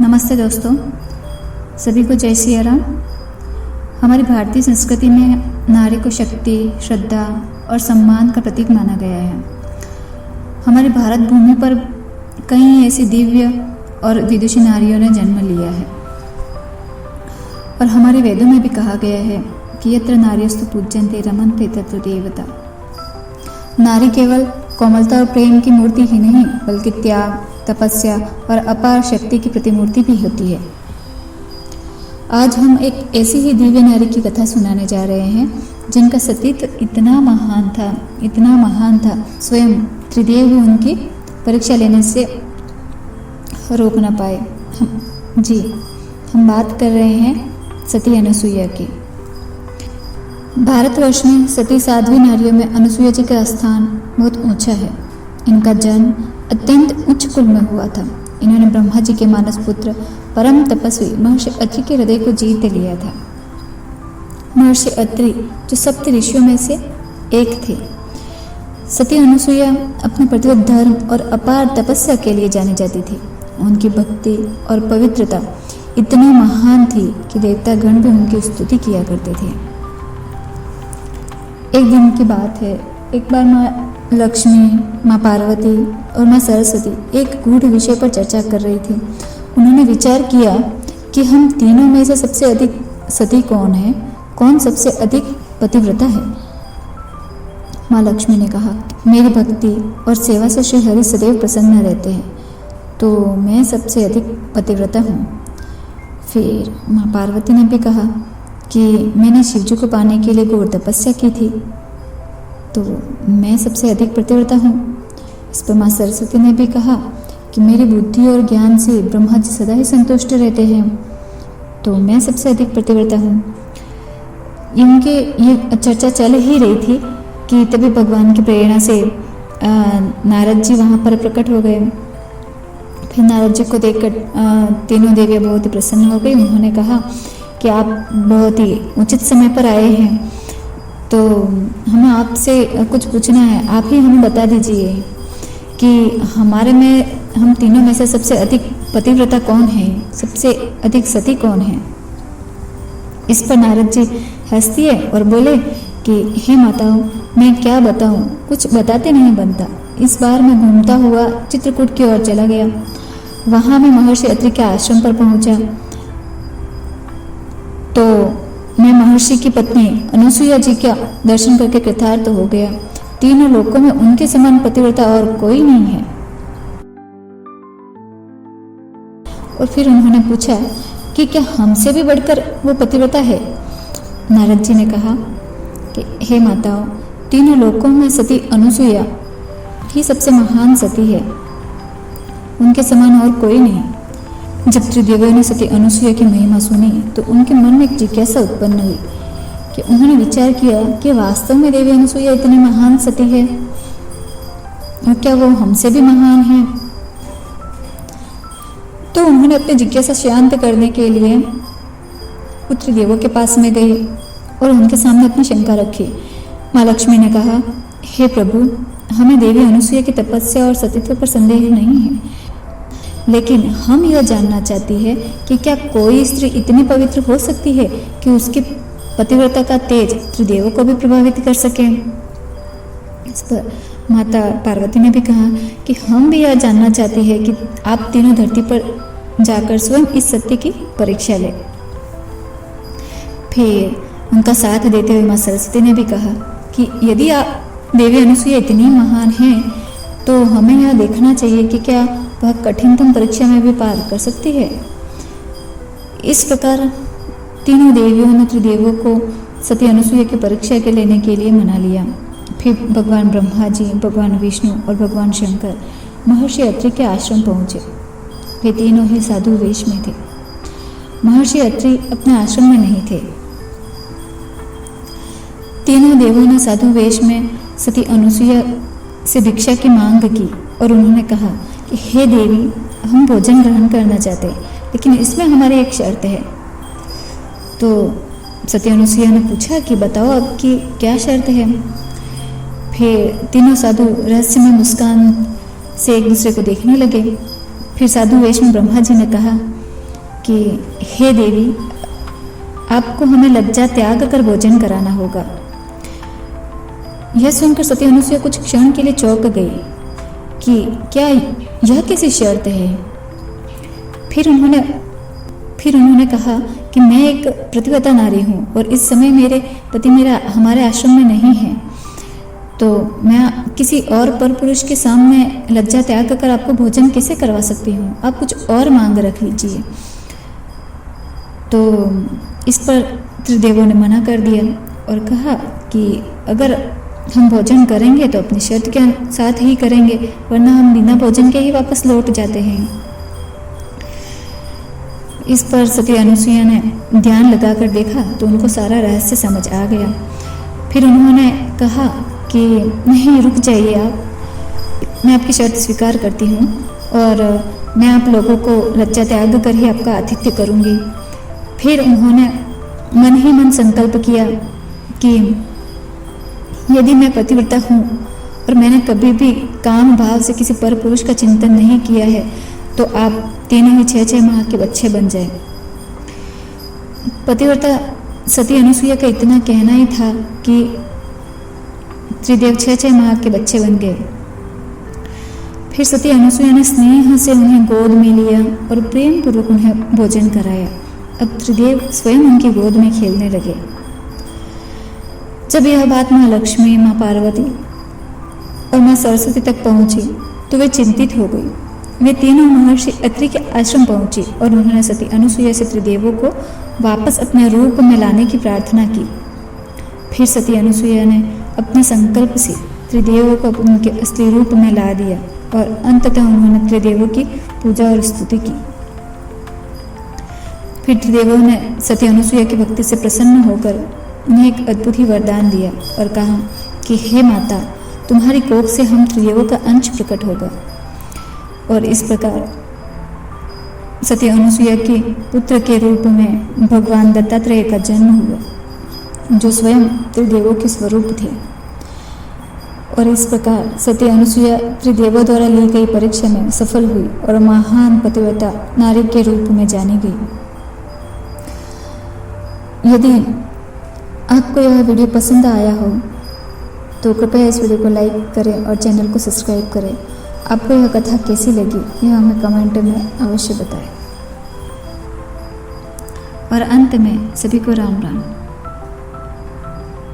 नमस्ते दोस्तों, सभी को जय सिया राम। हमारी भारतीय संस्कृति में नारी को शक्ति, श्रद्धा और सम्मान का प्रतीक माना गया है। हमारी भारत भूमि पर कई ऐसी दिव्य और विदुषी नारियों ने जन्म लिया है और हमारे वेदों में भी कहा गया है कि यत्र नार्यस्तु पूज्यन्ते रमन्ते तत्र देवता। नारी केवल कोमलता और प्रेम की मूर्ति ही नहीं बल्कि त्याग, तपस्या और अपार शक्ति की प्रतिमूर्ति भी होती है। आज हम एक ऐसी ही दिव्य नारी की कथा सुनाने जा रहे हैं जिनका सतीत्व इतना महान था, स्वयं त्रिदेव भी उनकी परीक्षा लेने से रोक न पाए। हम बात कर रहे हैं सती अनुसुईया की। भारतवर्ष में सती साध्वी नारियों में अनुसुईया जी का स्थान बहुत ऊंचा है। इनका जन्म अत्यंत उच्च कुल में हुआ था। इन्होंने ब्रह्मा जी के मानस पुत्र परम तपस्वी महर्षि अत्रि के हृदय को जीत लिया था। महर्षि अत्रि जो सप्त ऋषियों में से एक थे। सती अनुसुईया अपने प्रतिबद्ध धर्म और अपार तपस्या के लिए जानी जाती थी। उनकी भक्ति और पवित्रता इतनी महान थी कि देवता गण भी उनकी स्तुति किया करते थे। एक दिन की बात है, एक बार माँ लक्ष्मी, माँ पार्वती और माँ सरस्वती एक गूढ़ विषय पर चर्चा कर रही थी। उन्होंने विचार किया कि हम तीनों में से सबसे अधिक सती कौन है, कौन सबसे अधिक पतिव्रता है। माँ लक्ष्मी ने कहा, मेरी भक्ति और सेवा से श्री हरि सदैव प्रसन्न रहते हैं, तो मैं सबसे अधिक पतिव्रता हूँ। फिर माँ पार्वती ने भी कहा कि मैंने शिवजी को पाने के लिए घोर तपस्या की थी, तो मैं सबसे अधिक पतिव्रता हूँ। इस पर माँ सरस्वती ने भी कहा कि मेरी बुद्धि और ज्ञान से ब्रह्मा जी सदा ही संतुष्ट रहते हैं, तो मैं सबसे अधिक पतिव्रता हूँ। इनके ये चर्चा चल ही रही थी कि तभी भगवान की प्रेरणा से नारद जी वहाँ पर प्रकट हो गए। फिर नारद जी को देखकर तीनों देवियाँ बहुत ही प्रसन्न हो गई। उन्होंने कहा कि आप बहुत ही उचित समय पर आए हैं, तो हमें आपसे कुछ पूछना है। आप ही हमें बता दीजिए कि हमारे में, हम तीनों में से सबसे अधिक पतिव्रता कौन है, सबसे अधिक सती कौन है। इस पर नारद जी हंस दिए और बोले कि हे माताओं, मैं क्या बताऊं, कुछ बताते नहीं बनता। इस बार मैं घूमता हुआ चित्रकूट की ओर चला गया। वहाँ मैं महर्षि अत्रि के आश्रम पर पहुंचा तो मैं महर्षि की पत्नी अनुसुईया जी का दर्शन करके कृतार्थ हो गया। तीनों लोकों में उनके समान पतिव्रता और कोई नहीं है। और फिर उन्होंने पूछा कि क्या हमसे भी बढ़कर वो पतिव्रता है। नारद जी ने कहा कि हे माताओं, तीनों लोकों में सती अनुसुईया ही सबसे महान सती है, उनके समान और कोई नहीं। जब त्रिदेवियों ने सती अनुसुईया की महिमा सुनी तो उनके मन में एक जिज्ञासा उत्पन्न हुई कि उन्होंने विचार किया कि वास्तव में देवी अनुसुईया इतनी महान सती है और क्या वो हमसे भी महान है। तो उन्होंने अपनी जिज्ञासा शांत करने के लिए वो त्रिदेवों के पास में गए और उनके सामने अपनी शंका रखी। माँ लक्ष्मी ने कहा, हे प्रभु, हमें देवी अनुसुईया की तपस्या और सतीत्व पर संदेह नहीं है, लेकिन हम यह जानना चाहती है कि क्या कोई स्त्री इतनी पवित्र हो सकती है कि उसकी पतिव्रता का तेज त्रिदेवों को भी प्रभावित कर सके। इस पर माता पार्वती ने भी कहा कि हम भी यह जानना चाहते हैं कि आप तीनों धरती पर जाकर स्वयं इस सत्य की परीक्षा लें। फिर उनका साथ देते हुए माँ सरस्वती ने भी कहा कि यदि आप देवी अनुसुईया इतनी महान हैं तो हमें यह देखना चाहिए कि क्या वह कठिनतम परीक्षा में भी पार कर सकती है। इस प्रकार तीनों देवियों ने त्रिदेवों को सती अनुसुईया की परीक्षा के लेने के लिए मना लिया। फिर भगवान ब्रह्मा जी, भगवान विष्णु और भगवान शंकर महर्षि अत्रि के आश्रम पहुंचे। वे तीनों ही साधु वेश में थे। महर्षि अत्रि अपने आश्रम में नहीं थे। तीनों देवों ने साधु वेश में सती अनुसुईया से भिक्षा की मांग की और उन्होंने कहा कि हे देवी, हम भोजन ग्रहण करना चाहते हैं, लेकिन इसमें हमारी एक शर्त है। तो सती अनुसुईया ने पूछा कि बताओ आपकी क्या शर्त है। फिर तीनों साधु रहस्यमय मुस्कान से एक दूसरे को देखने लगे। फिर साधु वेश में ब्रह्मा जी ने कहा कि हे देवी, आपको हमें लज्जा त्याग कर भोजन कराना होगा। यह सुनकर सती अनुसुईया कुछ क्षण के लिए चौंक गई कि क्या यह कैसी शर्त है। फिर उन्होंने कहा कि मैं एक प्रतिव्रता नारी हूँ और इस समय मेरे पति हमारे आश्रम में नहीं है, तो मैं किसी और पर पुरुष के सामने लज्जा त्याग कर आपको भोजन कैसे करवा सकती हूँ। आप कुछ और मांग रख लीजिए। तो इस पर त्रिदेवों ने मना कर दिया और कहा कि अगर हम भोजन करेंगे तो अपनी शर्त के साथ ही करेंगे, वरना हम बिना भोजन के ही वापस लौट जाते हैं। इस पर सती अनुसुईया ने ध्यान लगाकर देखा तो उनको सारा रहस्य समझ आ गया। फिर उन्होंने कहा कि नहीं, रुक जाइए आप, मैं आपकी शर्त स्वीकार करती हूँ और मैं आप लोगों को लज्जा त्याग कर ही आपका आतिथ्य करूँगी। फिर उन्होंने मन ही मन संकल्प किया कि यदि मैं पतिव्रता हूँ और मैंने कभी भी काम भाव से किसी पर पुरुष का चिंतन नहीं किया है, तो आप तीनों ही 6-6 माह के बच्चे बन जाए। पतिव्रता सती अनुसुईया का इतना कहना ही था कि त्रिदेव 6-6 माह के बच्चे बन गए। फिर सती अनुसुईया ने स्नेह से उन्हें गोद में लिया और प्रेम पूर्वक उन्हें भोजन कराया। अब त्रिदेव स्वयं उनकी गोद में खेलने लगे। जब यह बात माँ लक्ष्मी, माँ पार्वती और माँ सरस्वती तक पहुंची तो वे चिंतित हो गई। वे तीनों महर्षि अत्रि के आश्रम पहुंची और उन्होंने सती अनुसुईया से त्रिदेवों को वापस अपने रूप में लाने की प्रार्थना की। फिर सती अनुसुईया ने अपने संकल्प से त्रिदेवों को उनके असली रूप में ला दिया और अंततः उन्होंने त्रिदेवों की पूजा और स्तुति की। फिर त्रिदेवों ने सती अनुसुईया की भक्ति से प्रसन्न होकर उन्हें एक अद्भुत ही वरदान दिया और कहा कि हे माता, तुम्हारी कोख से हम त्रिदेवों का अंश प्रकट होगा। और इस प्रकार सती अनुसुईया के पुत्र के रूप में भगवान दत्तात्रेय का जन्म हुआ, जो स्वयं त्रिदेवों के स्वरूप थे। और इस प्रकार सती अनुसुईया त्रिदेवों द्वारा ली गई परीक्षा में सफल हुई और महान पतिव्रता नारी के रूप में जानी गई। यदि आपको यह वीडियो पसंद आया हो तो कृपया इस वीडियो को लाइक करें और चैनल को सब्सक्राइब करें। आपको यह कथा कैसी लगी यह हमें कमेंट में अवश्य बताएं। और अंत में सभी को राम राम।